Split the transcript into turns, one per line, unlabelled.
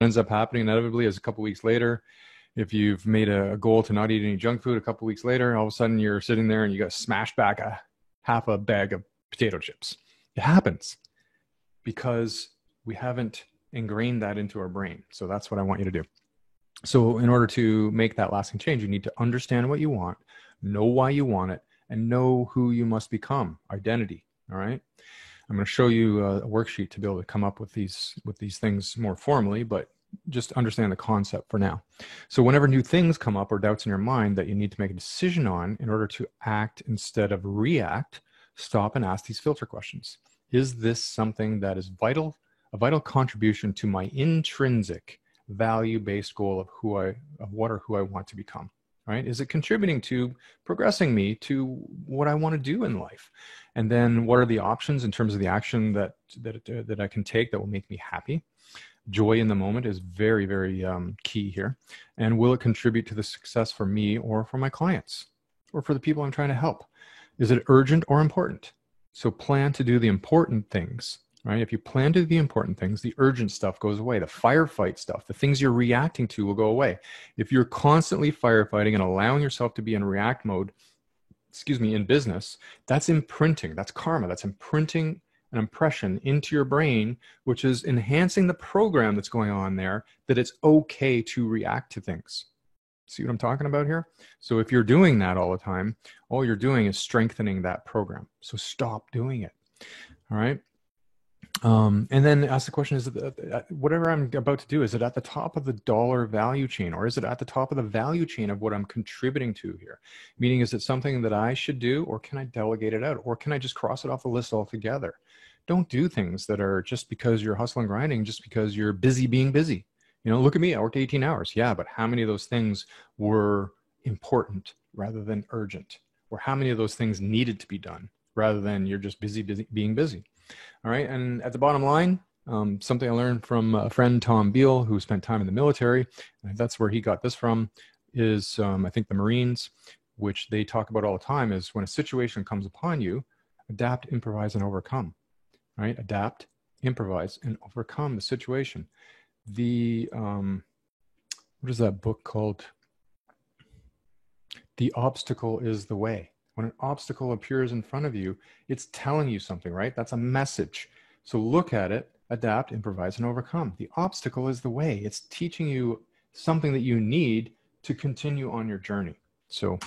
ends up happening inevitably is a couple weeks later, if you've made a goal to not eat any junk food, a couple weeks later, all of a sudden you're sitting there and you got to smash back half a bag of potato chips. It happens because we haven't ingrained that into our brain. So that's what I want you to do. So in order to make that lasting change, you need to understand what you want, know why you want it, and know who you must become, identity. All right. I'm going to show you a worksheet to be able to come up with these things more formally, but just understand the concept for now. So whenever new things come up or doubts in your mind that you need to make a decision on in order to act instead of react, stop and ask these filter questions. Is this something that is vital, a vital contribution to my intrinsic value-based goal of who I want to become? Right? Is it contributing to progressing me to what I want to do in life? And then what are the options in terms of the action that I can take that will make me happy? Joy in the moment is very, very key here. And will it contribute to the success for me or for my clients or for the people I'm trying to help? Is it urgent or important? So plan to do the important things, right? If you plan to do the important things, the urgent stuff goes away. The firefight stuff, the things you're reacting to will go away. If you're constantly firefighting and allowing yourself to be in react mode, in business, that's imprinting, that's karma, that's imprinting an impression into your brain, which is enhancing the program that's going on there, that it's okay to react to things. See what I'm talking about here? So if you're doing that all the time, all you're doing is strengthening that program. So stop doing it. All right. And then ask the question, is it, whatever I'm about to do, is it at the top of the dollar value chain, or is it at the top of the value chain of what I'm contributing to here? Meaning, is it something that I should do, or can I delegate it out, or can I just cross it off the list altogether? Don't do things that are just because you're hustling and grinding, just because you're busy being busy. You know, look at me, I worked 18 hours. Yeah, but how many of those things were important rather than urgent? Or how many of those things needed to be done rather than you're just busy being busy? All right, and at the bottom line, something I learned from a friend, Tom Beal, who spent time in the military, and that's where he got this from, is I think the Marines, which they talk about all the time, is when a situation comes upon you, adapt, improvise, and overcome. Right? Adapt, improvise, and overcome the situation. The, what is that book called? The Obstacle is the Way. When an obstacle appears in front of you, it's telling you something, right? That's a message. So look at it, adapt, improvise, and overcome. The obstacle is the way. It's teaching you something that you need to continue on your journey. So